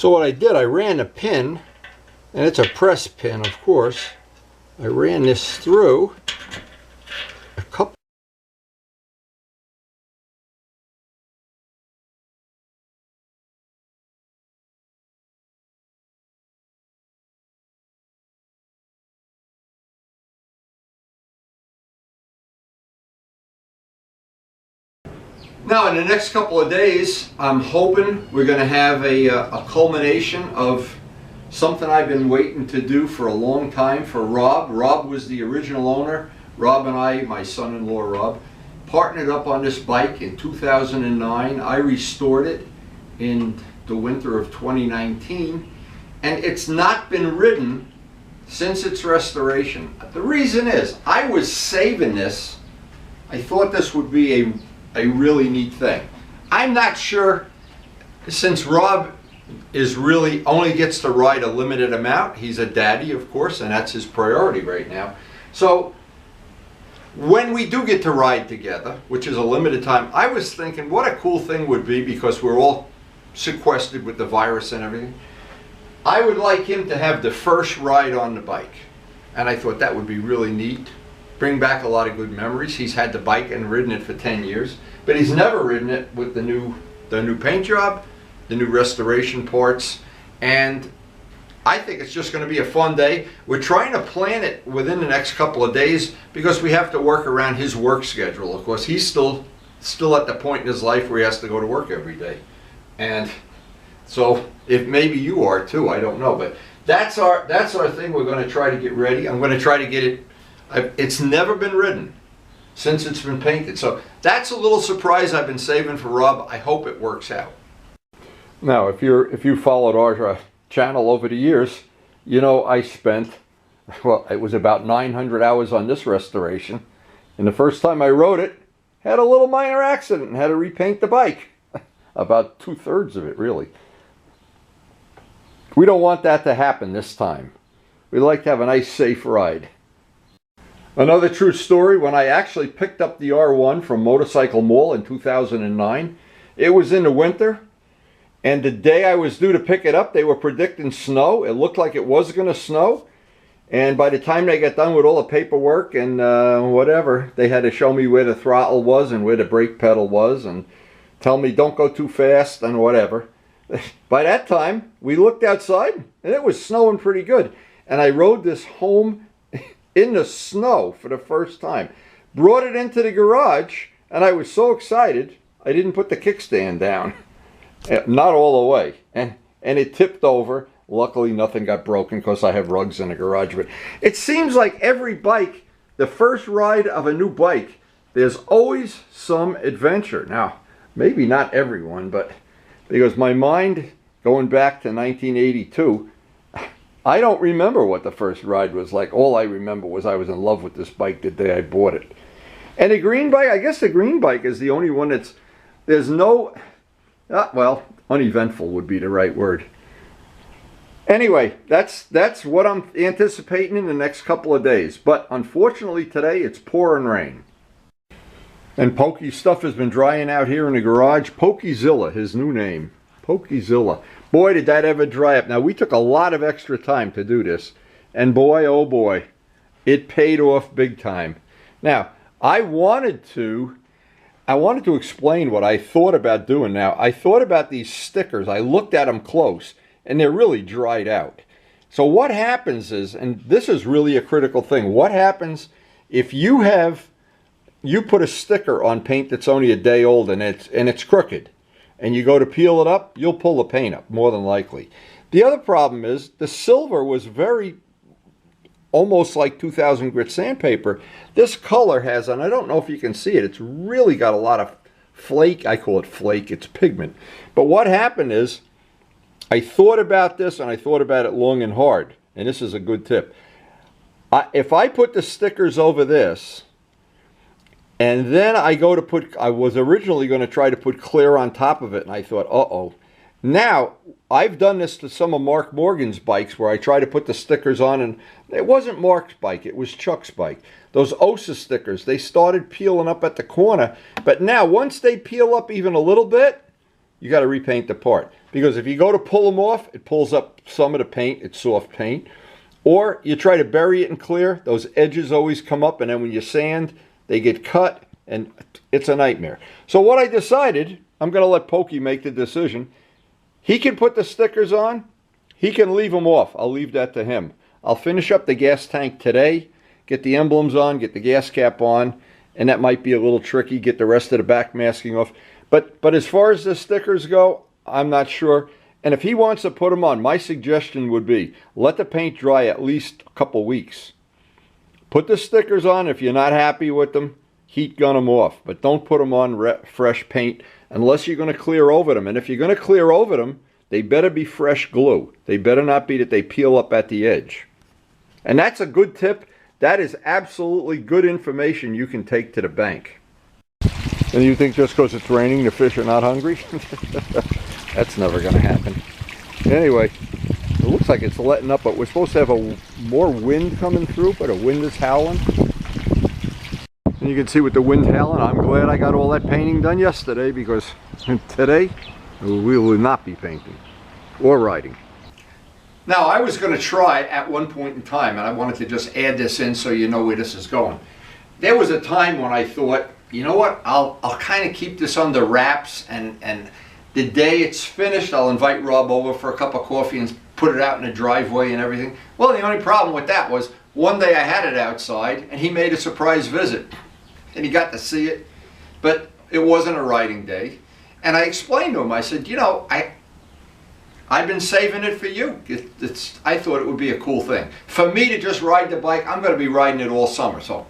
So what I did, I ran a pin, and it's a press pin, of course. I ran this through a couple. Now in the next couple of days, I'm hoping we're going to have a culmination of something I've been waiting to do for a long time for Rob. Rob was the original owner. Rob and I, my son-in-law Rob, partnered up on this bike in 2009. I restored it in the winter of 2019, and it's not been ridden since its restoration. The reason is, I was saving this. I thought this would be a really neat thing. I'm not sure, since Rob is really only gets to ride a limited amount. He's a daddy, of course, and that's his priority right now. So when we do get to ride together, which is a limited time, I was thinking what a cool thing would be, because we're all sequestered with the virus and everything. I would like him to have the first ride on the bike, and I thought that would be really neat. Bring back a lot of good memories. He's had the bike and ridden it for 10 years, but he's never ridden it with the new paint job, the new restoration parts, and I think it's just going to be a fun day. We're trying to plan it within the next couple of days because we have to work around his work schedule. Of course, he's still at the point in his life where he has to go to work every day, and so if maybe you are too, I don't know, but that's our thing. We're going to try to get ready. I'm going to try to get it. It's never been ridden since it's been painted, so that's a little surprise I've been saving for Rob. I hope it works out. Now, if you followed our channel over the years, you know I spent, well, it was about 900 hours on this restoration, and the first time I rode it, had a little minor accident and had to repaint the bike. About 2/3 of it, really. We don't want that to happen this time. We'd like to have a nice, safe ride. Another true story, when I actually picked up the R1 from Motorcycle Mall in 2009, it was in the winter, and the day I was due to pick it up, they were predicting snow. It looked like it was going to snow, and by the time they got done with all the paperwork and whatever, they had to show me where the throttle was and where the brake pedal was and tell me don't go too fast and whatever. By that time, we looked outside, and it was snowing pretty good, and I rode this home in the snow for the first time. Brought it into the garage, and I was so excited, I didn't put the kickstand down. Not all the way. And it tipped over. Luckily, nothing got broken because I have rugs in the garage. But it seems like every bike, the first ride of a new bike, there's always some adventure. Now, maybe not everyone, but because my mind, going back to 1982, I don't remember what the first ride was like. All I remember was I was in love with this bike the day I bought it. And the green bike, I guess the green bike is the only one there's no, well, uneventful would be the right word. Anyway, that's what I'm anticipating in the next couple of days. But unfortunately today it's pouring rain. And Pokey's stuff has been drying out here in the garage. Pokeyzilla, his new name. Pokeyzilla. Boy, did that ever dry up. Now, we took a lot of extra time to do this. And boy, oh boy, it paid off big time. Now, I wanted to explain what I thought about doing. Now, I thought about these stickers. I looked at them close, and they're really dried out. So what happens is, and this is really a critical thing, what happens if you put a sticker on paint that's only a day old and it's crooked, and you go to peel it up, you'll pull the paint up, more than likely. The other problem is the silver was almost like 2000 grit sandpaper. This color has, and I don't know if you can see it, it's really got a lot of flake. I call it flake, it's pigment. But what happened is, I thought about this, and I thought about it long and hard, and this is a good tip. If I put the stickers over this, and then I was originally going to try to put clear on top of it, and I thought, uh-oh. Now, I've done this to some of Mark Morgan's bikes where I try to put the stickers on, and it wasn't Mark's bike, it was Chuck's bike. Those OSA stickers, they started peeling up at the corner, but now once they peel up even a little bit, you got to repaint the part. Because if you go to pull them off, it pulls up some of the paint. It's soft paint. Or you try to bury it in clear, those edges always come up, and then when you sand, they get cut, and it's a nightmare. So what I decided, I'm going to let Pokey make the decision. He can put the stickers on. He can leave them off. I'll leave that to him. I'll finish up the gas tank today, get the emblems on, get the gas cap on, and that might be a little tricky, get the rest of the back masking off. But as far as the stickers go, I'm not sure. And if he wants to put them on, my suggestion would be, let the paint dry at least a couple weeks. Put the stickers on. If you're not happy with them, heat gun them off. But don't put them on fresh paint unless you're going to clear over them. And if you're going to clear over them, they better be fresh glue. They better not be that they peel up at the edge. And that's a good tip. That is absolutely good information you can take to the bank. And you think just because it's raining, the fish are not hungry? That's never going to happen. Anyway, it looks like it's letting up, but we're supposed to have more wind coming through, but the wind is howling. And you can see with the wind howling, I'm glad I got all that painting done yesterday, because today we will not be painting or riding. Now, I was going to try at one point in time, and I wanted to just add this in so you know where this is going. There was a time when I thought, you know what, I'll kind of keep this under wraps, and the day it's finished, I'll invite Rob over for a cup of coffee and put it out in the driveway and everything. Well, the only problem with that was one day I had it outside and he made a surprise visit and he got to see it, but it wasn't a riding day. And I explained to him, I said, you know, I've been saving it for you. I thought it would be a cool thing. For me to just ride the bike, I'm going to be riding it all summer. So,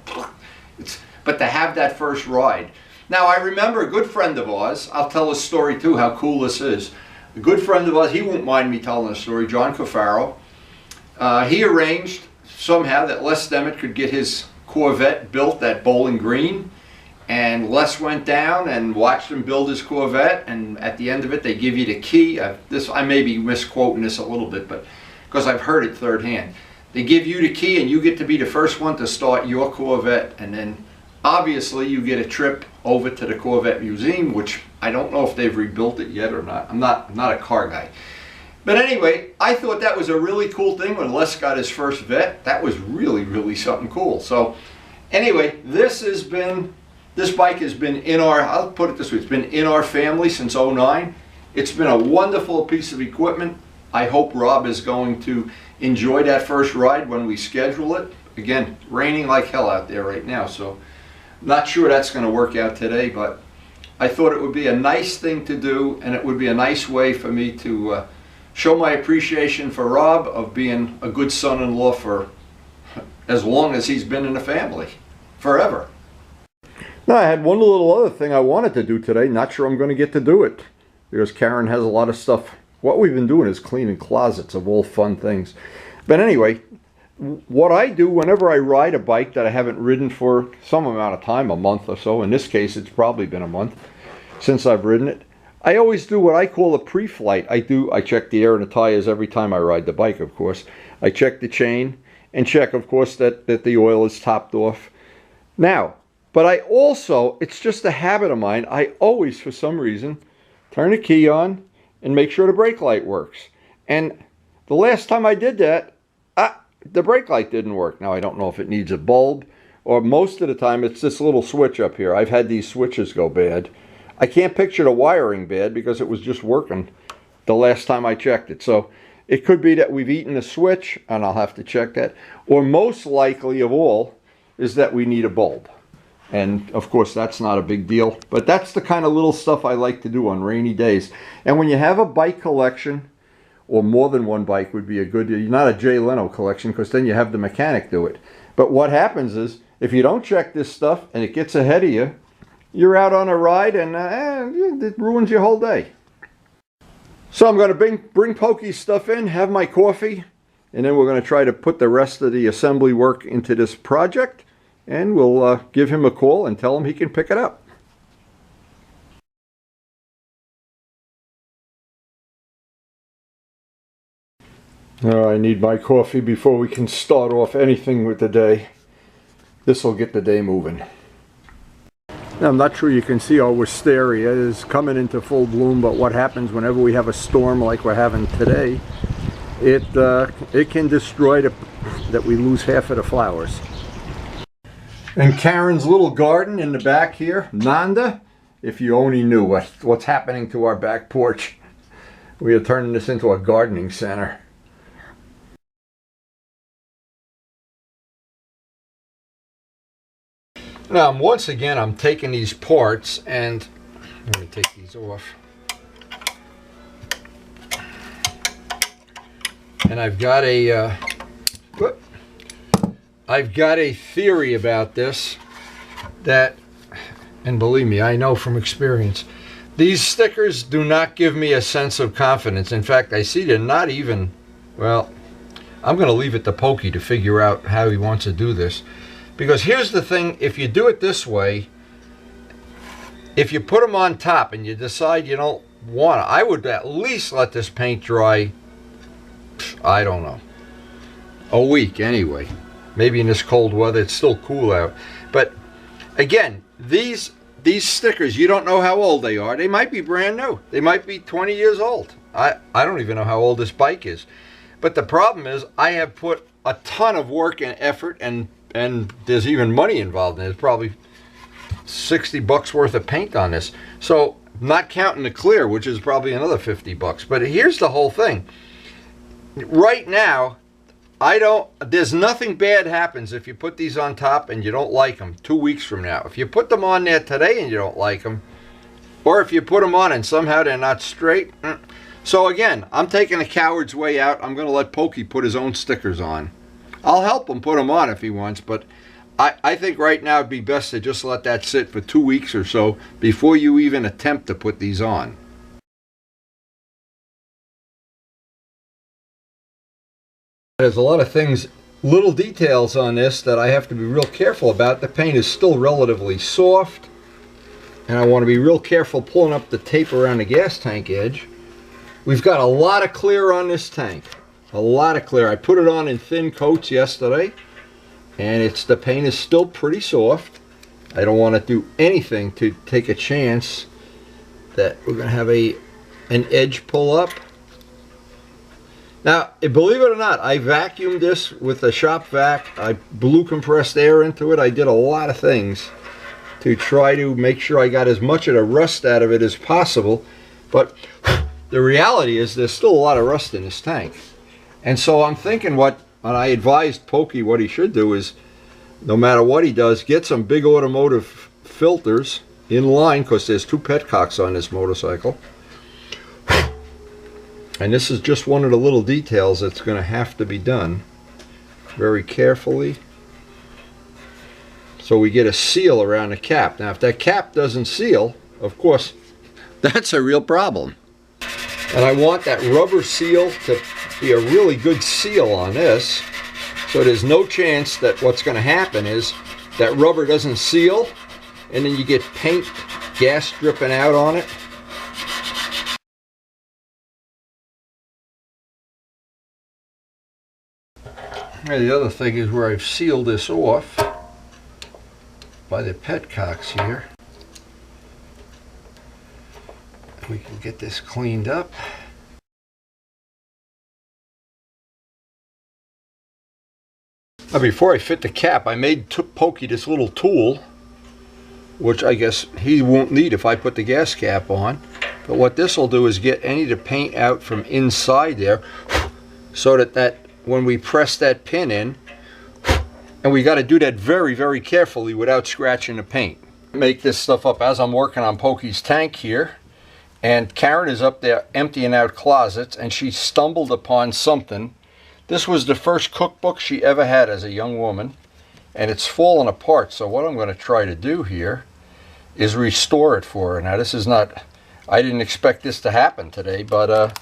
but to have that first ride. Now, I remember a good friend of ours, I'll tell a story too, how cool this is. A good friend of ours, he won't mind me telling the story, John Cafaro. He arranged somehow that Les Demet could get his Corvette built at Bowling Green. And Les went down and watched him build his Corvette, and at the end of it they give you the key. I may be misquoting this a little bit, but because I've heard it third hand. They give you the key and you get to be the first one to start your Corvette, and then obviously you get a trip over to the Corvette Museum, which I don't know if they've rebuilt it yet or not. I'm not a car guy. But anyway, I thought that was a really cool thing when Les got his first Vet. That was really, really something cool. So anyway, this bike has been in our, I'll put it this way, it's been in our family since '09. It's been a wonderful piece of equipment. I hope Rob is going to enjoy that first ride when we schedule it. Again, raining like hell out there right now, so not sure that's going to work out today, but I thought it would be a nice thing to do, and it would be a nice way for me to show my appreciation for Rob of being a good son-in-law for as long as he's been in the family, forever. Now, I had one little other thing I wanted to do today. Not sure I'm going to get to do it because Karen has a lot of stuff. What we've been doing is cleaning closets of all fun things. But anyway, what I do whenever I ride a bike that I haven't ridden for some amount of time, a month or so, in this case it's probably been a month since I've ridden it, I always do what I call a pre-flight. I check the air in the tires every time I ride the bike, of course. I check the chain and check, of course, that the oil is topped off. Now, but I also, it's just a habit of mine, I always, for some reason, turn the key on and make sure the brake light works. And the last time I did that, the brake light didn't work. Now, I don't know if it needs a bulb, or most of the time it's this little switch up here. I've had these switches go bad. I can't picture the wiring bad because it was just working the last time I checked it. So it could be that we've eaten a switch, and I'll have to check that. Or most likely of all is that we need a bulb. And of course that's not a big deal, but that's the kind of little stuff I like to do on rainy days. And when you have a bike collection, or more than one bike would be a good, not a Jay Leno collection, because then you have the mechanic do it. But what happens is, if you don't check this stuff and it gets ahead of you, you're out on a ride and it ruins your whole day. So I'm going to bring Pokey's stuff in, have my coffee, and then we're going to try to put the rest of the assembly work into this project, and we'll give him a call and tell him he can pick it up. Oh, I need my coffee before we can start off anything with the day. This will get the day moving. Now, I'm not sure you can see our wisteria is coming into full bloom, but what happens whenever we have a storm like we're having today, it can destroy that we lose half of the flowers. And Karen's little garden in the back here, Nanda, if you only knew what's happening to our back porch. We are turning this into a gardening center. Now, once again, I'm taking these parts and let me take these off. And I've got a theory about this that, and believe me, I know from experience, these stickers do not give me a sense of confidence. In fact, I see they're not even, well, I'm going to leave it to Pokey to figure out how he wants to do this. Because here's the thing, if you do it this way, if you put them on top and you decide you don't want to, I would at least let this paint dry, I don't know, a week anyway. Maybe in this cold weather, it's still cool out. But again, these stickers, you don't know how old they are. They might be brand new. They might be 20 years old. I don't even know how old this bike is. But the problem is I have put a ton of work and effort, and there's even money involved in it. It's probably $60 worth of paint on this. So not counting the clear, which is probably another $50. But here's the whole thing. Right now, there's nothing bad happens if you put these on top and you don't like them 2 weeks from now. If you put them on there today and you don't like them, or if you put them on and somehow they're not straight. So again, I'm taking a coward's way out. I'm going to let Pokey put his own stickers on. I'll help him put them on if he wants, but I think right now it'd be best to just let that sit for 2 weeks or so before you even attempt to put these on. There's a lot of things, little details on this that I have to be real careful about. The paint is still relatively soft, and I want to be real careful pulling up the tape around the gas tank edge. We've got a lot of clear on this tank. A lot of clear. I put it on in thin coats yesterday, and the paint is still pretty soft. I don't want to do anything to take a chance that we're going to have an edge pull up. Now, believe it or not, I vacuumed this with a shop vac. I blew compressed air into it. I did a lot of things to try to make sure I got as much of the rust out of it as possible. But the reality is there's still a lot of rust in this tank. And so I'm thinking when I advised Pokey what he should do is, no matter what he does, get some big automotive filters in line, because there's 2 petcocks on this motorcycle. And this is just one of the little details that's going to have to be done very carefully, so we get a seal around the cap. Now, if that cap doesn't seal, of course, that's a real problem. And I want that rubber seal to be a really good seal on this, so there's no chance that what's going to happen is that rubber doesn't seal, and then you get paint, gas dripping out on it. And the other thing is where I've sealed this off by the petcocks here. We can get this cleaned up. Now, before I fit the cap, I took Pokey this little tool, which I guess he won't need if I put the gas cap on. But what this will do is get any of the paint out from inside there, so that when we press that pin in, and we got to do that very, very carefully without scratching the paint. Make this stuff up as I'm working on Pokey's tank here, and Karen is up there emptying out closets, and she stumbled upon something. This was the first cookbook she ever had as a young woman, and it's fallen apart. So what I'm going to try to do here is restore it for her. Now, this is not, I didn't expect this to happen today, but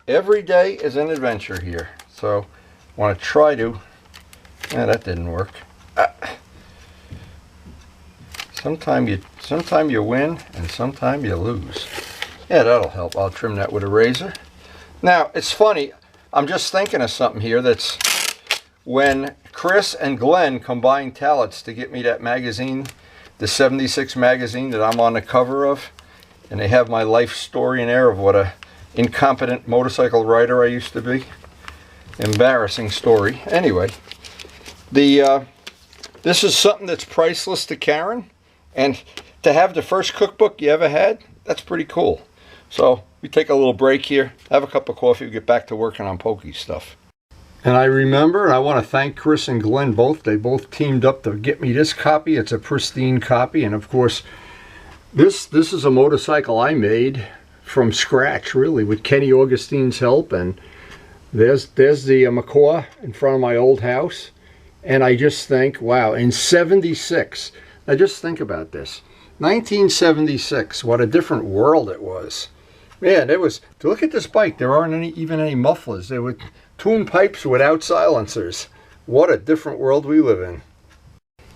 every day is an adventure here. So I want to try to, that didn't work. Sometime you win and sometime you lose. Yeah, that'll help. I'll trim that with a razor. Now, it's funny, I'm just thinking of something here. That's when Chris and Glenn combined talents to get me that magazine the 76 magazine that I'm on the cover of. And they have my life story in there of what a incompetent motorcycle rider I used to be. Embarrassing story. Anyway, this is something that's priceless to Karen. And to have the first cookbook you ever had, that's pretty cool. So we take a little break here, have a cup of coffee, get back to working on Pokey stuff. And I remember, and I want to thank Chris and Glenn both. They both teamed up to get me this copy. It's a pristine copy. And of course, this is a motorcycle I made from scratch, really, with Kenny Augustine's help. And there's the macaw in front of my old house. And I just think, wow, in 76, now just think about this. 1976, what a different world it was. Man, it was, to look at this bike, there aren't even any mufflers. There were tune pipes without silencers. What a different world we live in.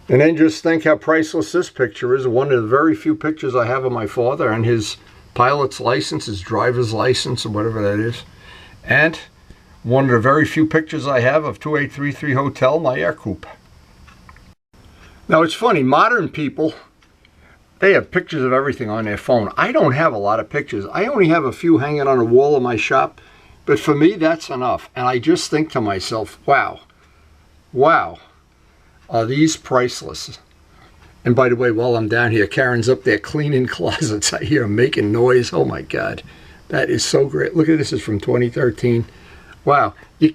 And then just think how priceless this picture is. One of the very few pictures I have of my father and his pilot's license, his driver's license, or whatever that is. And one of the very few pictures I have of 2833 Hotel, my air coupe. Now it's funny, modern people, they have pictures of everything on their phone. I don't have a lot of pictures. I only have a few hanging on the wall of my shop. But for me, that's enough. And I just think to myself, wow, are these priceless? And by the way, while I'm down here, Karen's up there cleaning closets. I hear her making noise. Oh my God, that is so great. Look at this, is from 2013. Wow, you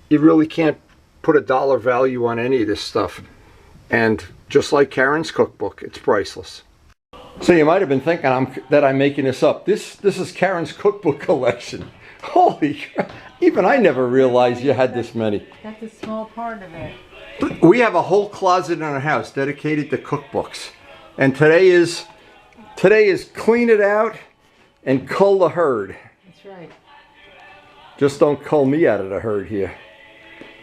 really can't put a dollar value on any of this stuff. And just like Karen's cookbook, it's priceless. So you might have been thinking that I'm making this up. This is Karen's cookbook collection. Holy crap. Even I never realized you had this many. That's a small part of it. We have a whole closet in our house dedicated to cookbooks. And today is clean it out and cull the herd. That's right. Just don't cull me out of the herd here.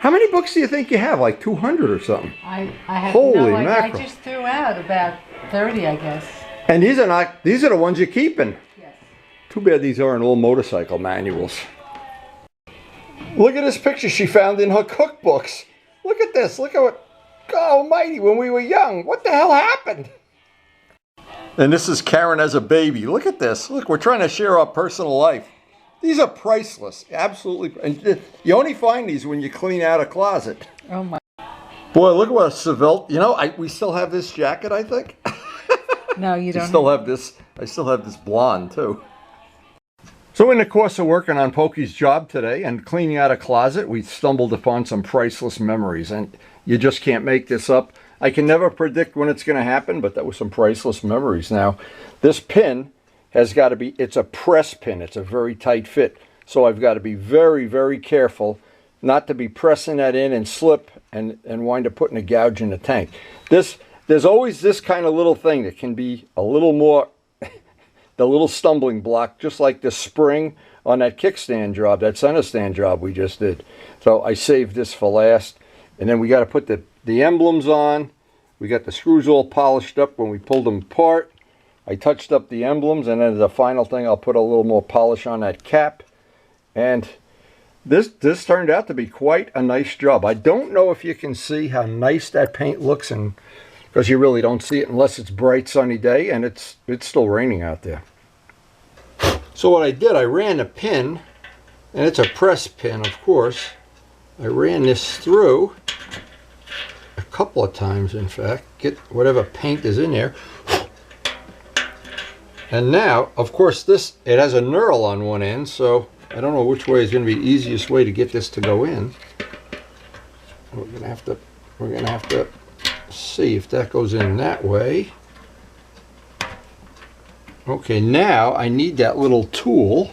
How many books do you think you have? Like 200 or something? I have Holy no idea. mackerel. I just threw out about 30, I guess. And these are the ones you're keeping. Yes. Too bad these aren't all motorcycle manuals. Look at this picture she found in her cookbooks. Look at this. Look at what, God almighty, when we were young. What the hell happened? And this is Karen as a baby. Look at this. Look, we're trying to share our personal life. These are priceless. Absolutely. And you only find these when you clean out a closet. Oh my. Boy, look what a Seville. You know, we still have this jacket, I think. No, you don't. I still have this blonde too. So in the course of working on Pokey's job today and cleaning out a closet, we stumbled upon some priceless memories, and you just can't make this up. I can never predict when it's going to happen, but that was some priceless memories. Now, this pin has got to be, it's a press pin. It's a very tight fit. So I've got to be very, very careful not to be pressing that in and slip and wind up putting a gouge in the tank. There's always this kind of little thing that can be a little more, the little stumbling block, just like the spring on that kickstand job, that center stand job we just did. So I saved this for last. And then we got to put the emblems on. We got the screws all polished up when we pulled them apart. I touched up the emblems, and then the final thing, I'll put a little more polish on that cap. And this turned out to be quite a nice job. I don't know if you can see how nice that paint looks, and because you really don't see it unless it's bright sunny day, and it's still raining out there. So what I did, I ran a pin, and it's a press pin, of course. I ran this through a couple of times, in fact, get whatever paint is in there. And now, of course, it has a knurl on one end, so I don't know which way is going to be the easiest way to get this to go in. We're going to have to see if that goes in that way. Okay, now I need that little tool.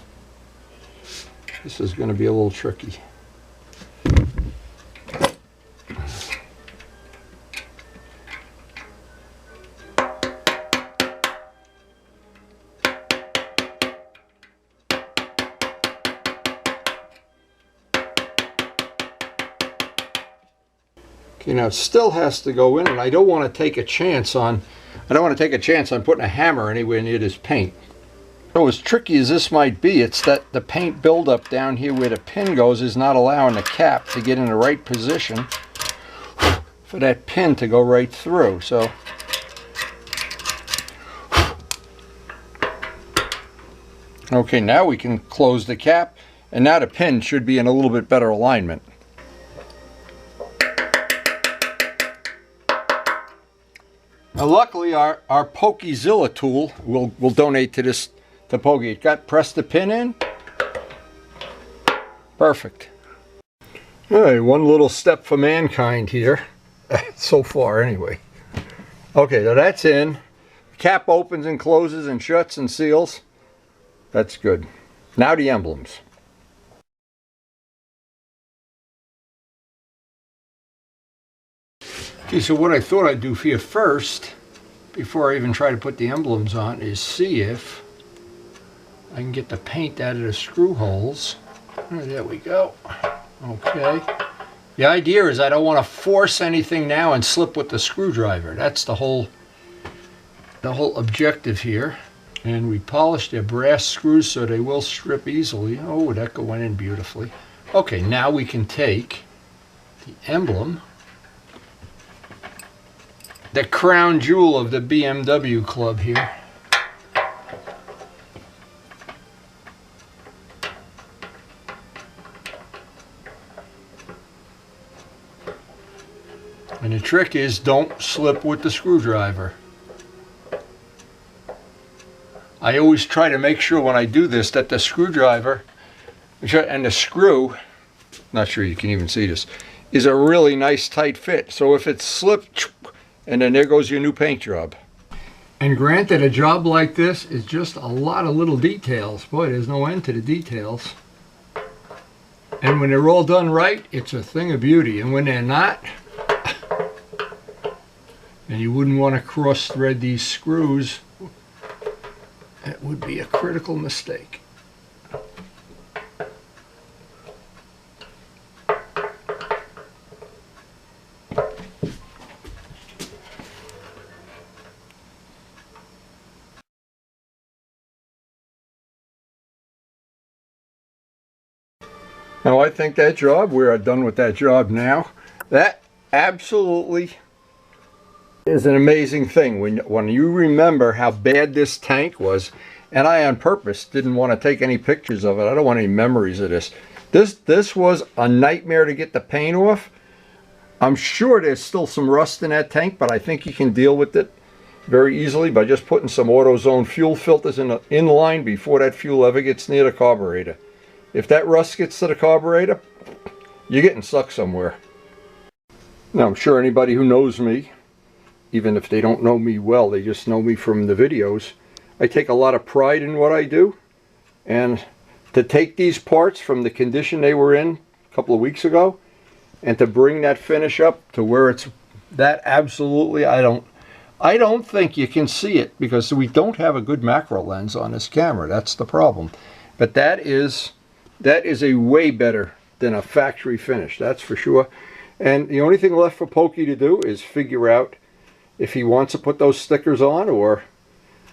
This is going to be a little tricky. Okay, now it still has to go in, and I don't want to take a chance on putting a hammer anywhere near this paint. So as tricky as this might be, it's that the paint buildup down here where the pin goes is not allowing the cap to get in the right position for that pin to go right through. So Okay, now we can close the cap, and now the pin should be in a little bit better alignment. Now luckily our PokeZilla tool will donate to this to Pokey. It pressed the pin in. Perfect. All right, one little step for mankind here. So far anyway. Okay, so that's in. The cap opens and closes and shuts and seals. That's good. Now the emblems. Okay, so what I thought I'd do for you first, before I even try to put the emblems on, is see if I can get the paint out of the screw holes. Oh, there we go. Okay. The idea is I don't want to force anything now and slip with the screwdriver. That's the whole objective here. And we polished their brass screws so they will strip easily. Oh, that went in beautifully. Okay, now we can take the emblem, the crown jewel of the BMW club here. And the trick is don't slip with the screwdriver. I always try to make sure when I do this that the screwdriver and the screw, not sure you can even see this, is a really nice tight fit. So if it slipped, and then there goes your new paint job. And granted, a job like this is just a lot of little details. Boy, there's no end to the details. And when they're all done right, it's a thing of beauty. And when they're not, and you wouldn't want to cross thread these screws, that would be a critical mistake. Now I think that job, we are done with that job now. That absolutely is an amazing thing when you remember how bad this tank was. And I on purpose didn't want to take any pictures of it. I don't want any memories of this. This was a nightmare to get the paint off. I'm sure there's still some rust in that tank, but I think you can deal with it very easily by just putting some AutoZone fuel filters in line before that fuel ever gets near the carburetor. If that rust gets to the carburetor, you're getting stuck somewhere. Now I'm sure anybody who knows me, even if they don't know me well, they just know me from the videos, I take a lot of pride in what I do. And to take these parts from the condition they were in a couple of weeks ago and to bring that finish up to where it's that, absolutely, I don't think you can see it because we don't have a good macro lens on this camera. That's the problem. But that is a way better than a factory finish, that's for sure. And the only thing left for Pokey to do is figure out if he wants to put those stickers on or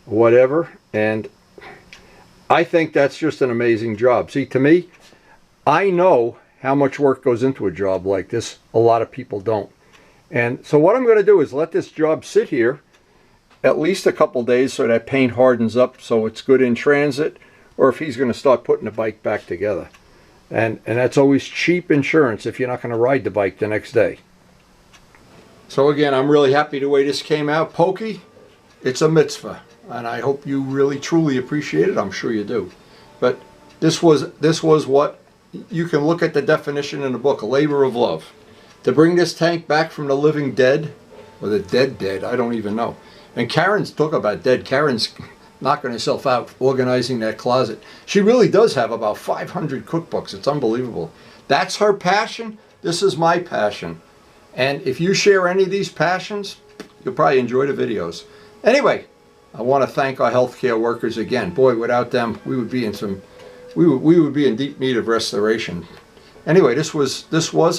whatever. And I think that's just an amazing job. See, to me, I know how much work goes into a job like this. A lot of people don't. And so what I'm going to do is let this job sit here at least a couple days so that paint hardens up so it's good in transit, or if he's going to start putting the bike back together. And that's always cheap insurance if you're not going to ride the bike the next day. So again, I'm really happy the way this came out. Pokey, it's a mitzvah, and I hope you really truly appreciate it. I'm sure you do. But this was what you can look at the definition in the book, a labor of love. To bring this tank back from the living dead, or the dead, I don't even know. And Karen's talk about dead. Karen's knocking herself out organizing that closet. She really does have about 500 cookbooks. It's unbelievable. That's her passion. This is my passion. And if you share any of these passions, you'll probably enjoy the videos. Anyway, I want to thank our healthcare workers again. Boy, without them, we would be in we would be in deep need of restoration. Anyway, this was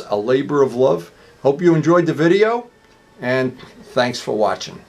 a labor of love. Hope you enjoyed the video, and thanks for watching.